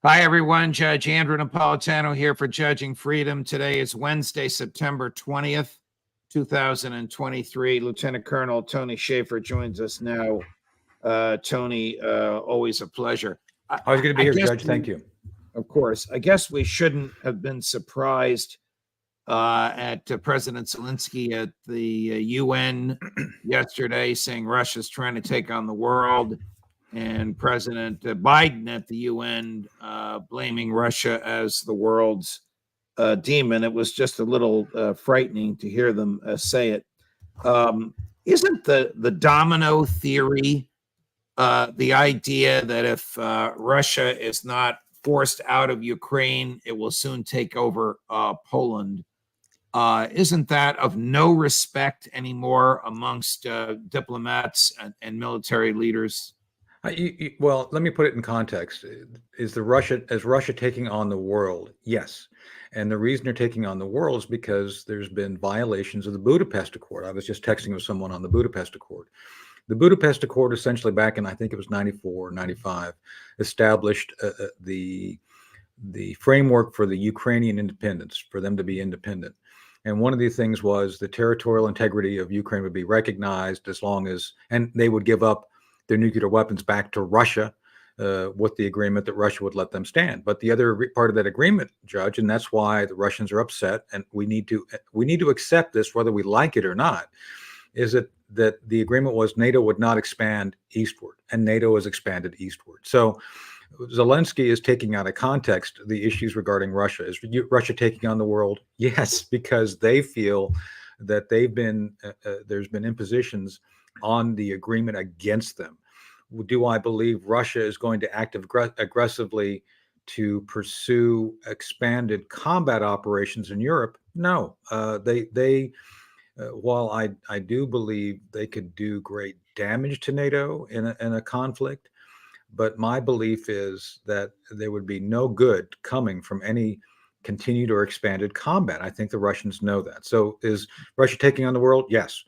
Hi, everyone. Judge Andrew Napolitano here for Judging Freedom. Today is Wednesday, September 20th, 2023. Lieutenant Colonel Tony Shaffer joins us now. Tony, always a pleasure. Always good to be here, Judge. Thank you. Of course. I guess we shouldn't have been surprised at President Zelenskyy at the UN yesterday saying Russia's trying to take on the world, and President Biden at the UN blaming Russia as the world's demon. It was just a little frightening to hear them say it. Isn't the domino theory the idea that if Russia is not forced out of Ukraine, it will soon take over Poland? Isn't that of no respect anymore amongst diplomats and military leaders? Well, let me put it in context. Is Russia taking on the world? Yes. And the reason they're taking on the world is because there's been violations of the Budapest Accord. I was just texting with someone on the Budapest Accord. The Budapest Accord essentially back in, I think it was 94, 95, established the framework for the Ukrainian independence, for them to be independent. And one of the things was the territorial integrity of Ukraine would be recognized as long as, and they would give up their nuclear weapons back to Russia with the agreement that Russia would let them stand. But the other part of that agreement, Judge, and that's why the Russians are upset, and we need to accept this whether we like it or not, is that the agreement was NATO would not expand eastward, and NATO has expanded eastward. So Zelenskyy is taking out of context the issues regarding Russia. Is Russia taking on the world? Yes, because they feel that there's been impositions on the agreement against them. Do I believe Russia is going to act aggressively to pursue expanded combat operations in Europe? No. While I do believe they could do great damage to NATO in a conflict, but my belief is that there would be no good coming from any continued or expanded combat. I think the Russians know that. So is Russia taking on the world? Yes.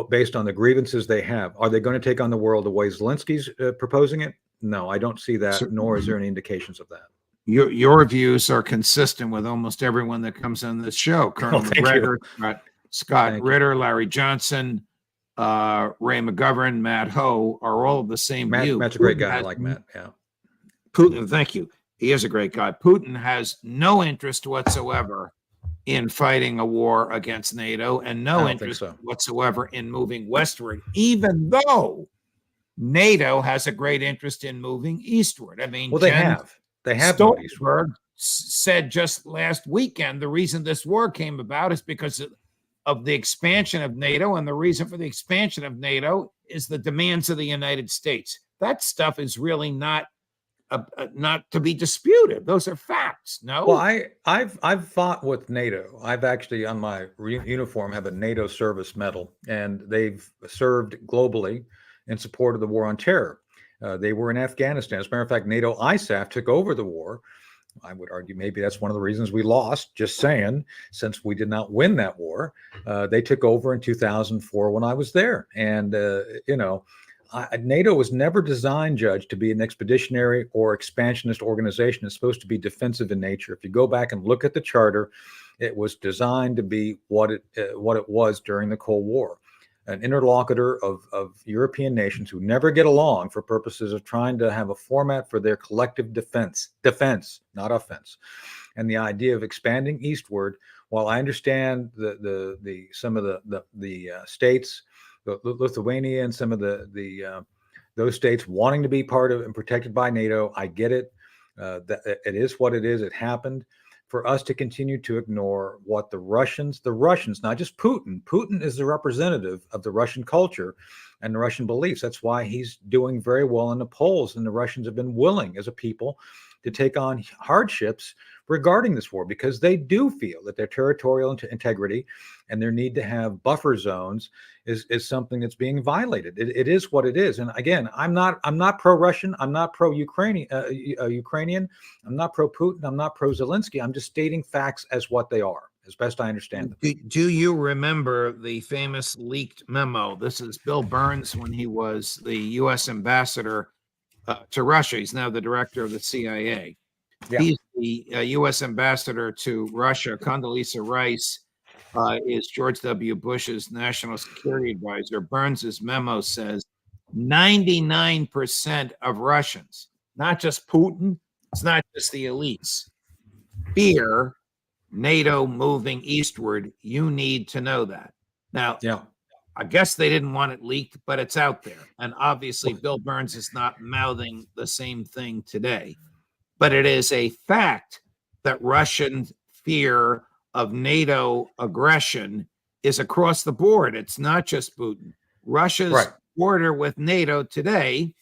Based on the grievances they have. Are they going to take on the world the way Zelensky's proposing it? No, I don't see that, nor is there any indications of that. Your views are consistent with almost everyone that comes on this show. Colonel McGregor, Scott Ritter, Larry Johnson, Ray McGovern, Matt Ho are all of the same view. Matt's a great guy. I like Matt. Yeah. Putin, thank you. He is a great guy. Putin has no interest whatsoever in fighting a war against NATO and no interest whatsoever in moving westward, even though NATO has a great interest in moving eastward. I mean, well, they have Stoltenberg said just last weekend the reason this war came about is because of the expansion of NATO, and the reason for the expansion of NATO is the demands of the United States. That stuff is really not to be disputed. Those are facts. No. Well, I've fought with NATO. I've actually on my uniform have a NATO service medal, and they've served globally in support of the war on terror. They were in Afghanistan. As a matter of fact, NATO ISAF took over the war. I would argue maybe that's one of the reasons we lost, just saying, since we did not win that war. They took over in 2004 when I was there. And, NATO was never designed, Judge, to be an expeditionary or expansionist organization. It's supposed to be defensive in nature. If you go back and look at the charter, it was designed to be what it was during the Cold War. An interlocutor of European nations who never get along for purposes of trying to have a format for their collective defense, not offense. And the idea of expanding eastward, while I understand some of the states, Lithuania and some of those states wanting to be part of and protected by NATO, I get it. That it is what it is. It happened. For us to continue to ignore what the Russians, not just Putin is the representative of the Russian culture and the Russian beliefs. That's why he's doing very well in the polls. And the Russians have been willing as a people to take on hardships regarding this war, because they do feel that their territorial integrity and their need to have buffer zones is something that's being violated. It is what it is. And again, I'm not pro-Russian. I'm not pro-Ukrainian. I'm not pro-Putin. I'm not pro-Zelenskyy. I'm just stating facts as what they are, as best I understand them. Do you remember the famous leaked memo? This is Bill Burns when he was the U.S. ambassador to Russia. He's now the director of the CIA. Yeah. He's the U.S. ambassador to Russia. Condoleezza Rice is George W. Bush's national security advisor. Burns's memo says 99% of Russians, not just Putin, it's not just the elites, fear NATO moving eastward. You need to know that. Now, Yeah. I guess they didn't want it leaked, but it's out there. And obviously, Bill Burns is not mouthing the same thing today. But it is a fact that Russian fear of NATO aggression is across the board. It's not just Putin. Russia's border with NATO today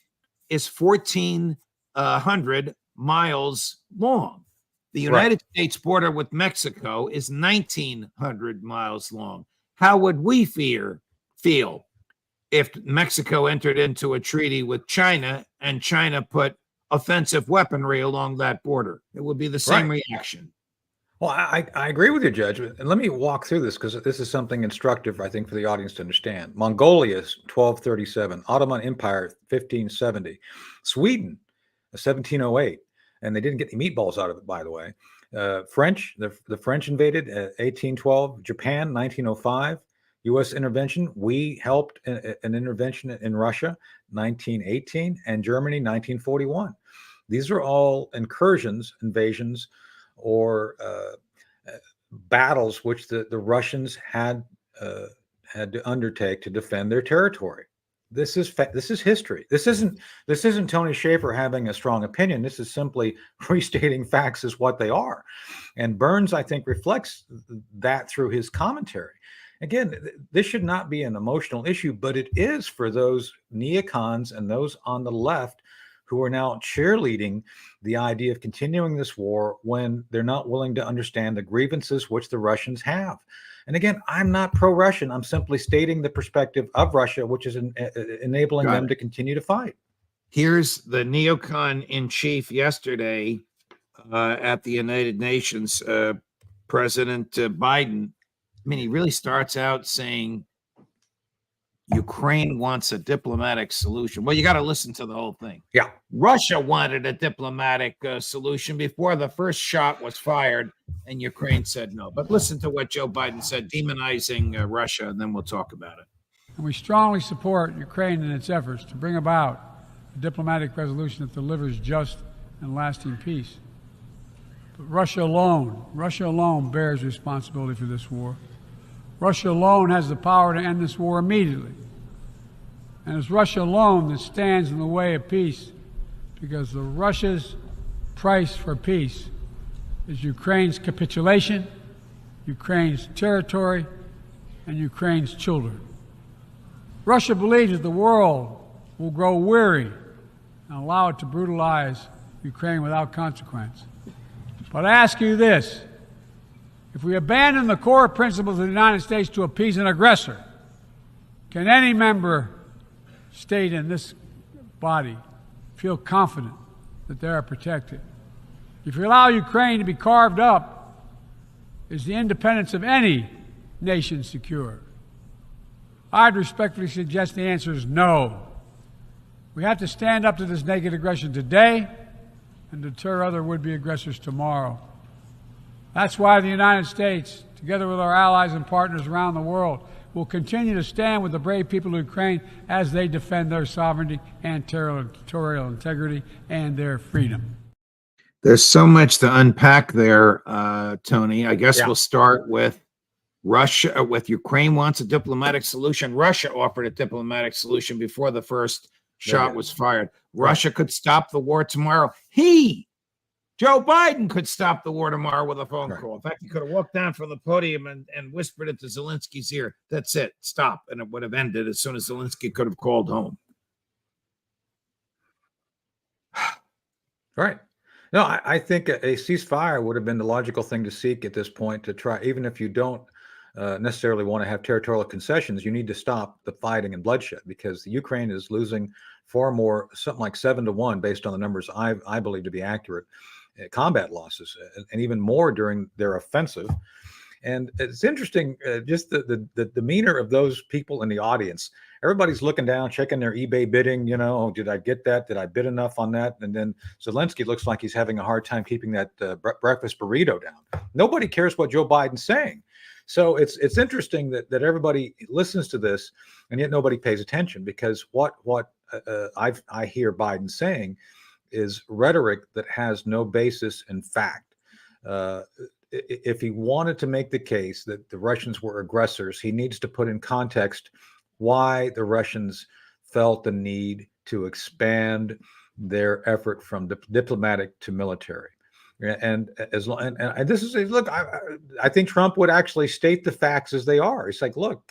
is 1,400 miles long. The United States border with Mexico is 1,900 miles long. How would we feel if Mexico entered into a treaty with China and China put offensive weaponry along that border? It would be the same reaction. Well, I agree with you, Judge. And let me walk through this because this is something instructive, I think, for the audience to understand. Mongolia is 1237, Ottoman Empire 1570, Sweden 1708, and they didn't get any meatballs out of it, by the way. French, the French invaded 1812, Japan 1905, U.S. intervention. We helped an intervention in Russia 1918, and Germany 1941. These are all incursions, invasions, or battles which the Russians had to undertake to defend their territory. This is history. This isn't Tony Shaffer having a strong opinion. This is simply restating facts as what they are. And Burns, I think, reflects that through his commentary. Again, this should not be an emotional issue, but it is for those neocons and those on the left who are now cheerleading the idea of continuing this war when they're not willing to understand the grievances which the Russians have. And again, I'm not pro-Russian. I'm simply stating the perspective of Russia, which is enabling them to continue to fight. Here's the neocon in chief yesterday at the United Nations, President Biden. I mean, he really starts out saying Ukraine wants a diplomatic solution. Well, you got to listen to the whole thing. Yeah. Russia wanted a diplomatic solution before the first shot was fired, and Ukraine said no. But listen to what Joe Biden said, demonizing Russia, and then we'll talk about it. And we strongly support Ukraine in its efforts to bring about a diplomatic resolution that delivers just and lasting peace. But Russia alone bears responsibility for this war. Russia alone has the power to end this war immediately. And it's Russia alone that stands in the way of peace, because Russia's price for peace is Ukraine's capitulation, Ukraine's territory, and Ukraine's children. Russia believes that the world will grow weary and allow it to brutalize Ukraine without consequence. But I ask you this: if we abandon the core principles of the United States to appease an aggressor, can any member state in this body feel confident that they are protected? If you allow Ukraine to be carved up, is the independence of any nation secure? I'd respectfully suggest the answer is no. We have to stand up to this naked aggression today and deter other would-be aggressors tomorrow. That's why the United States, together with our allies and partners around the world, will continue to stand with the brave people of Ukraine as they defend their sovereignty and territorial integrity and their freedom. There's so much to unpack there, Tony. I guess we'll start with Russia, with Ukraine wants a diplomatic solution. Russia offered a diplomatic solution before the first shot was fired. Russia could stop the war tomorrow. Joe Biden could stop the war tomorrow with a phone call. In fact, he could have walked down from the podium and whispered it to Zelensky's ear. That's it. Stop. And it would have ended as soon as Zelensky could have called home. Right. No, I think a ceasefire would have been the logical thing to seek at this point, to try, even if you don't necessarily want to have territorial concessions, you need to stop the fighting and bloodshed, because the Ukraine is losing far more, something like 7-1, based on the numbers I believe to be accurate, combat losses, and even more during their offensive. And it's interesting, just the demeanor of those people in the audience everybody's looking down, checking their eBay bidding. You know, oh, did I get that? Did I bid enough on that? And then Zelenskyy looks like he's having a hard time keeping that breakfast burrito down. Nobody cares what Joe Biden's saying. So it's interesting that everybody listens to this, and yet nobody pays attention, because what I hear Biden saying is rhetoric that has no basis in fact. If he wanted to make the case that the Russians were aggressors, he needs to put in context why the Russians felt the need to expand their effort from diplomatic to military. And this is, look, I think Trump would actually state the facts as they are. It's like, look,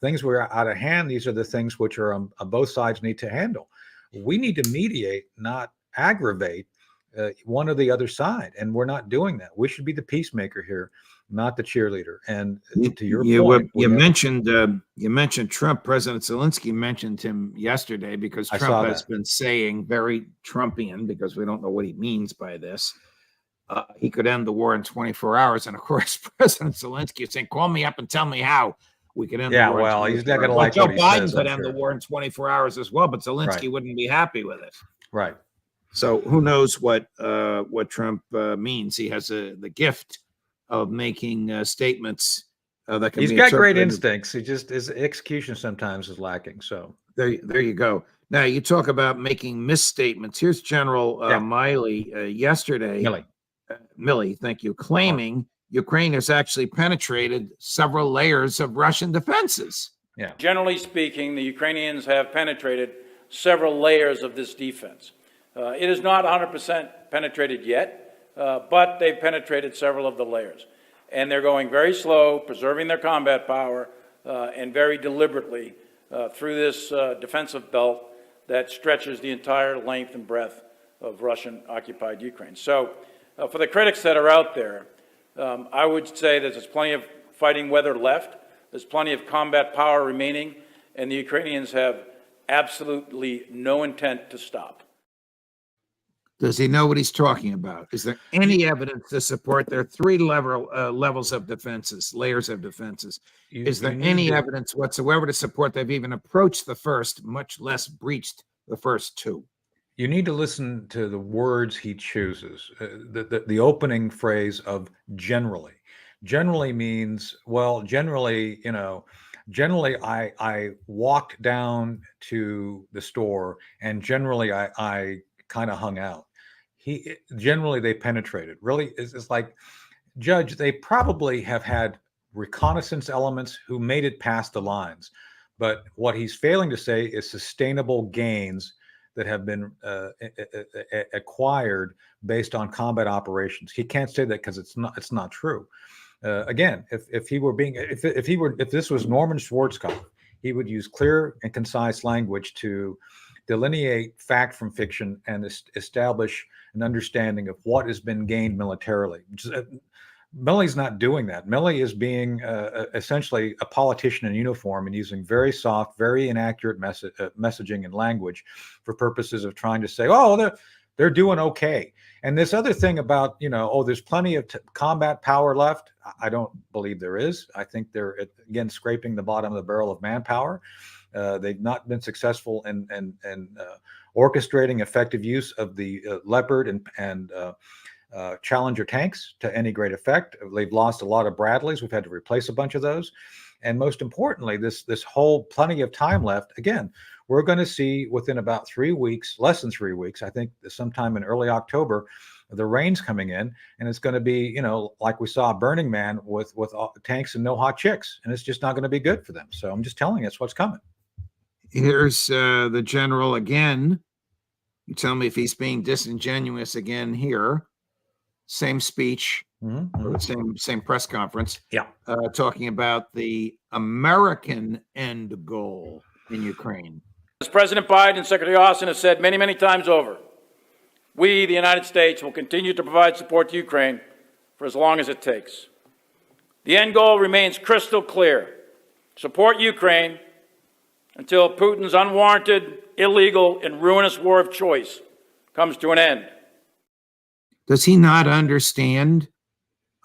things were out of hand. These are the things which are both sides need to handle. We need to mediate, not aggravate one or the other side, and we're not doing that. We should be the peacemaker here, not the cheerleader. And to your point, you mentioned Trump. President Zelenskyy mentioned him yesterday, because Trump has been saying, very Trumpian, because we don't know what he means by this. He could end the war in 24 hours, and of course, President Zelenskyy is saying, "Call me up and tell me how we could end the war." Well, he's not going to like Joe what he Biden says, could end the war in 24 hours as well, but Zelenskyy wouldn't be happy with it. Right. So who knows what Trump means? He has the gift of making statements that can. He's got great instincts. He just, his execution sometimes is lacking. So there you go. Now you talk about making misstatements. Here's General Milley yesterday. Milley, thank you, claiming Ukraine has actually penetrated several layers of Russian defenses. Yeah. Generally speaking, the Ukrainians have penetrated several layers of this defense. It is not 100% penetrated yet, but they've penetrated several of the layers. And they're going very slow, preserving their combat power, and very deliberately through this defensive belt that stretches the entire length and breadth of Russian-occupied Ukraine. So for the critics that are out there, I would say that there's plenty of fighting weather left. There's plenty of combat power remaining, and the Ukrainians have absolutely no intent to stop. Does he know what he's talking about? Is there any evidence to support their three levels of defenses, layers of defenses? Is there any evidence whatsoever to support they've even approached the first, much less breached the first two? You need to listen to the words he chooses. The opening phrase of generally. Generally means, well, generally, generally I walked down to the store, and generally I kind of hung out. Generally they penetrated. Really, it's like, Judge, they probably have had reconnaissance elements who made it past the lines. But what he's failing to say is sustainable gains that have been acquired based on combat operations. He can't say that because it's not true. Again, if this was Norman Schwarzkopf, he would use clear and concise language to delineate fact from fiction and establish an understanding of what has been gained militarily. Milley's not doing that. Milley is being essentially a politician in uniform and using very soft, very inaccurate messaging and language for purposes of trying to say, oh, they're doing okay. And this other thing about, there's plenty of combat power left. I don't believe there is. I think they're, again, scraping the bottom of the barrel of manpower. They've not been successful in orchestrating effective use of the Leopard and Challenger tanks to any great effect. They've lost a lot of Bradleys. We've had to replace a bunch of those. And most importantly, this whole plenty of time left. Again, we're going to see within about 3 weeks, less than 3 weeks, I think sometime in early October, the rain's coming in, and it's going to be, like we saw Burning Man with tanks and no hot chicks, and it's just not going to be good for them. So I'm just telling you, it's what's coming. Here's the general again. You tell me if he's being disingenuous again here. Same speech, or same press conference. Yeah, talking about the American end goal in Ukraine. As President Biden and Secretary Austin have said many, many times over, we, the United States, will continue to provide support to Ukraine for as long as it takes. The end goal remains crystal clear: support Ukraine until Putin's unwarranted, illegal, and ruinous war of choice comes to an end. Does he not understand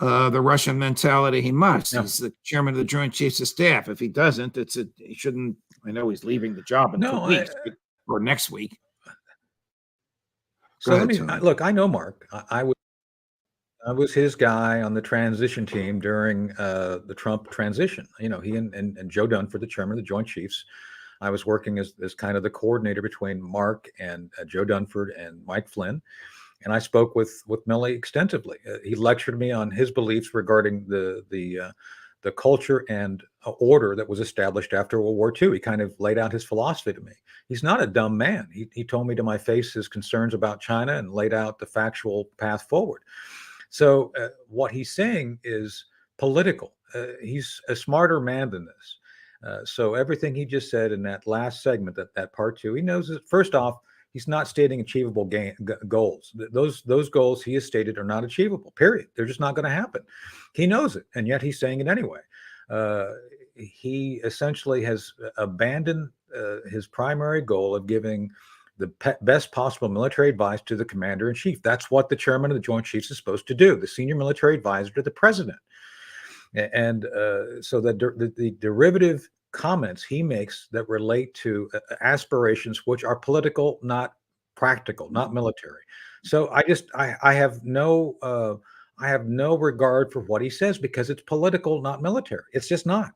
the Russian mentality? He must. No. He's the chairman of the Joint Chiefs of Staff. If he doesn't, he shouldn't I know he's leaving the job in 2 No, weeks or next week. so Go let ahead, me Tony. look. I know Mark. I was his guy on the transition team during the Trump transition. You know, he and Joe Dunford, the chairman of the Joint Chiefs. I was working as kind of the coordinator between Mark and Joe Dunford and Mike Flynn. And I spoke with Milley extensively. He lectured me on his beliefs regarding the culture and order that was established after World War II. He kind of laid out his philosophy to me. He's not a dumb man. He told me to my face his concerns about China and laid out the factual path forward. So what he's saying is political. He's a smarter man than this. So everything he just said in that last segment, that part two, he knows that first off, he's not stating achievable goals. Those goals he has stated are not achievable, period. They're just not going to happen. He knows it, and yet he's saying it anyway. He essentially has abandoned his primary goal of giving the best possible military advice to the commander in chief. That's what the chairman of the Joint Chiefs is supposed to do, the senior military advisor to the president. And so the derivative comments he makes that relate to aspirations which are political, not practical, not military. So I have no regard for what he says because it's political, not military. It's just not.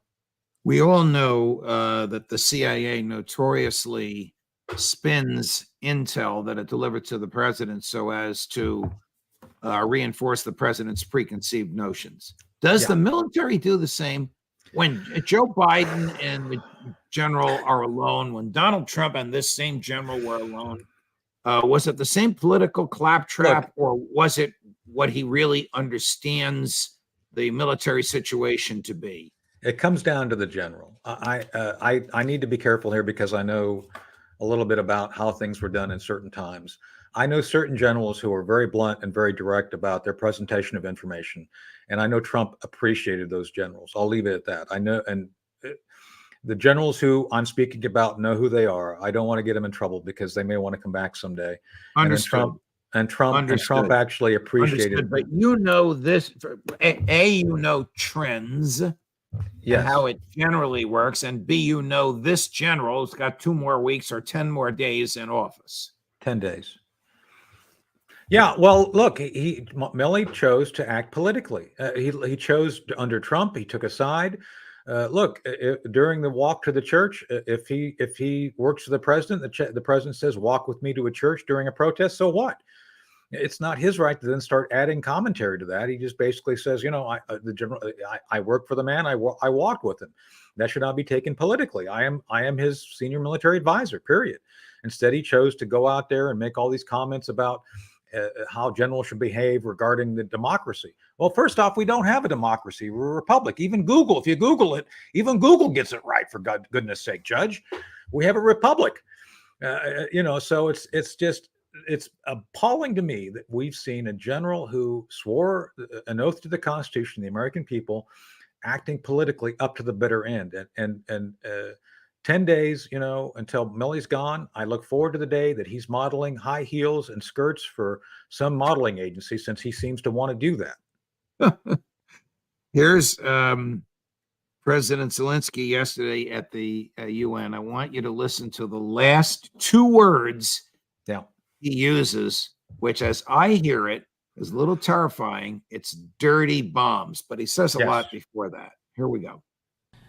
We all know that the CIA notoriously spins intel that it delivered to the president so as to reinforce the president's preconceived notions. Does the military do the same? When Joe Biden and the general are alone, when Donald Trump and this same general were alone, was it the same political claptrap, or was it what he really understands the military situation to be? It comes down to the general. I need to be careful here because I know a little bit about how things were done in certain times. I know certain generals who are very blunt and very direct about their presentation of information. And I know Trump appreciated those generals. I'll leave it at that. I know, and the generals who I'm speaking about know who they are. I don't want to get them in trouble because they may want to come back someday. Understood. And Trump actually appreciated. Understood. But you know this, you know trends. Yes. How it generally works, and B, you know this general's got 2 more weeks or 10 more days in office. 10 days. Yeah, well, look, Milley chose to act politically. He chose under Trump. He took a side. Look, during the walk to the church, if he works for the president, the president says, "Walk with me to a church" during a protest. So what? It's not his right to then start adding commentary to that. He just basically says, I work for the man. I walked with him. That should not be taken politically. I am his senior military advisor, period. Instead, he chose to go out there and make all these comments about how generals should behave regarding the democracy. Well, first off, we don't have a democracy. We're a republic. Even Google, if you Google it, even Google gets it right, for goodness sake, Judge. We have a republic. So it's appalling to me that we've seen a general who swore an oath to the Constitution, the American people, acting politically up to the bitter end. And 10 days, until Milley's gone, I look forward to the day that he's modeling high heels and skirts for some modeling agency, since he seems to want to do that. Here's President Zelenskyy yesterday at the UN. I want you to listen to the last 2 words he uses, which, as I hear it, is a little terrifying. It's dirty bombs, but he says a lot before that. Here we go.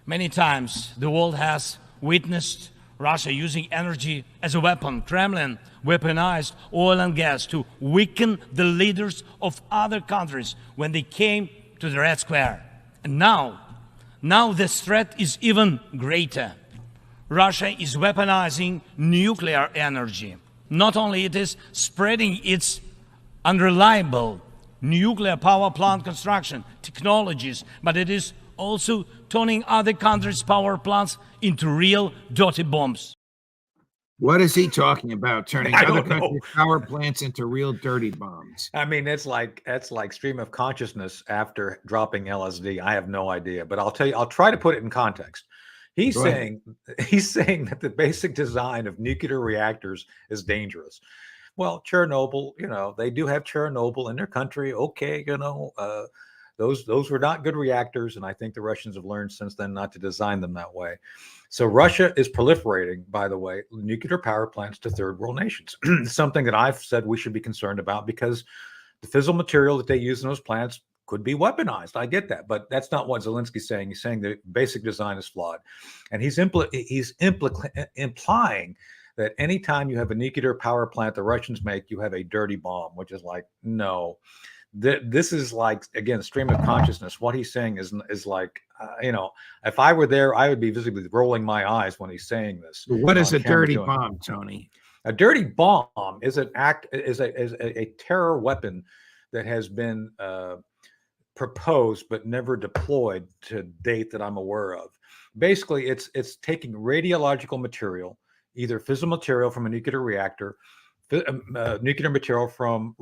Many times the world has witnessed Russia using energy as a weapon. Kremlin weaponized oil and gas to weaken the leaders of other countries when they came to the Red Square. And now this threat is even greater. Russia is weaponizing nuclear energy. Not only it is spreading its unreliable nuclear power plant construction technologies, but it is also turning other countries' power plants into real dirty bombs. What is he talking about? Turning other countries' power plants into real dirty bombs? I mean, that's like stream of consciousness after dropping LSD. I have no idea, but I'll tell you. I'll try to put it in context. He's saying that the basic design of nuclear reactors is dangerous. Well, Chernobyl, they do have Chernobyl in their country. Okay, Those were not good reactors, and I think the Russians have learned since then not to design them that way. So Russia is proliferating, by the way, nuclear power plants to third world nations. Something that I've said we should be concerned about, because the fissile material that they use in those plants could be weaponized. I get that, but that's not what Zelensky's saying. He's saying the basic design is flawed, and he's implying that anytime you have a nuclear power plant the Russians make, you have a dirty bomb, which is like, no. This is like, again, stream of consciousness. What he's saying is like, if I were there, I would be visibly rolling my eyes when he's saying this. What is a dirty bomb, Tony? A dirty bomb is a terror weapon that has been proposed but never deployed to date that I'm aware of. Basically, it's taking radiological material, either fissile material from a nuclear reactor, nuclear material from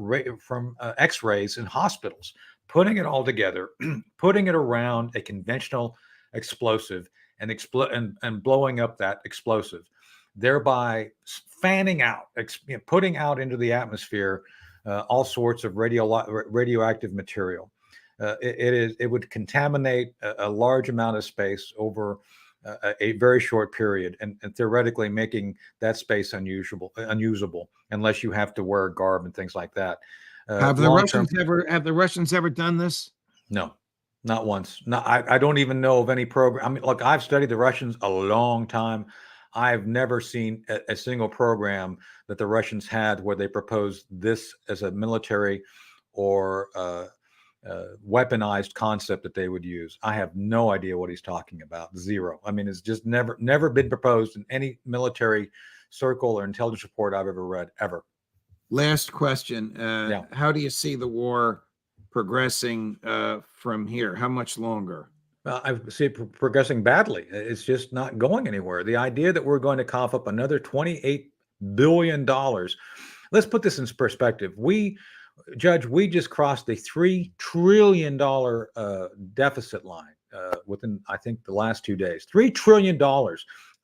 X-rays in hospitals, putting it all together, putting it around a conventional explosive, and blowing up that explosive, thereby fanning out, putting out into the atmosphere all sorts of radioactive material. It would contaminate a large amount of space over a very short period, and theoretically making that space unusable unless you have to wear a garb and things like that. Have the Russians ever done this? No, not once. No, I don't even know of any program. I mean, look, I've studied the Russians a long time. I've never seen a single program that the Russians had where they proposed this as a military or weaponized concept that they would use. I have no idea what he's talking about. Zero. I mean, it's just never been proposed in any military circle or intelligence report I've ever read, ever. Last question. Yeah. How do you see the war progressing from here? How much longer? I see it progressing badly. It's just not going anywhere. The idea that we're going to cough up another $28 billion. Let's put this in perspective. Judge, we just crossed the $3 trillion deficit line within, I think, the last 2 days. $3 trillion.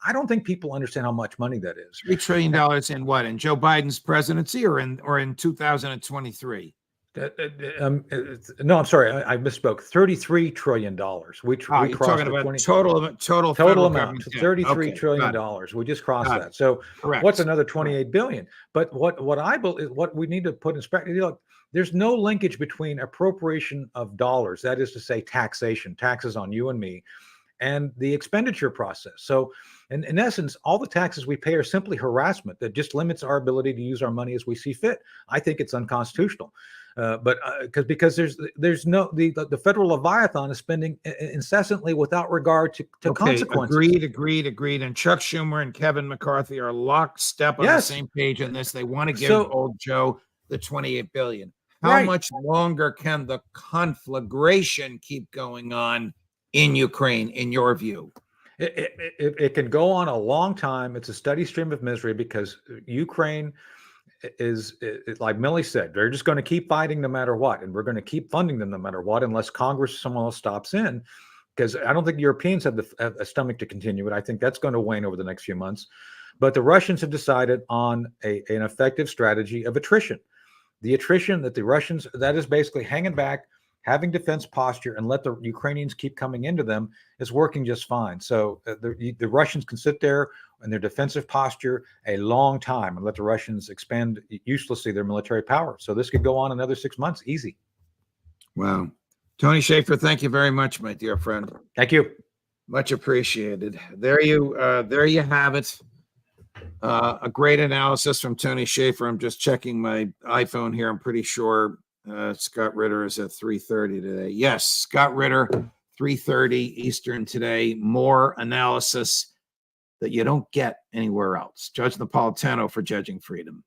I don't think people understand how much money that is. $3 trillion in what? In Joe Biden's presidency or in 2023? No, I'm sorry. I misspoke. $33 trillion. We you're talking about total amount. $33 trillion. We just crossed that. So correct. What's another 28 billion? But what I believe, what we need to put in perspective, look, there's no linkage between appropriation of dollars, that is to say taxes on you and me, and the expenditure process. So in essence, all the taxes we pay are simply harassment that just limits our ability to use our money as we see fit. I think it's unconstitutional. But because there's no the federal Leviathan is spending incessantly without regard to consequences. Agreed. And Chuck Schumer and Kevin McCarthy are lockstep on the same page on this. They want to give old Joe the $28 billion. How much longer can the conflagration keep going on in Ukraine, in your view? It can go on a long time. It's a steady stream of misery because Ukraine is like Millie said, they're just going to keep fighting no matter what, and we're going to keep funding them no matter what, unless Congress or someone else stops in. Because I don't think Europeans have a stomach to continue it. I think that's going to wane over the next few months. But the Russians have decided on an effective strategy of attrition. The attrition that the Russians, that is basically hanging back, having defense posture, and let the Ukrainians keep coming into them, is working just fine. So the Russians can sit there in their defensive posture a long time and let the Russians expand uselessly their military power. So this could go on another 6 months, easy. Wow. Tony Shaffer, thank you very much, my dear friend. Thank you. Much appreciated. There you have it. A great analysis from Tony Shaffer. I'm just checking my iPhone here. I'm pretty sure Scott Ritter is at 3:30 today. Yes, Scott Ritter, 3:30 Eastern today. More analysis that you don't get anywhere else. Judge Napolitano for Judging Freedom.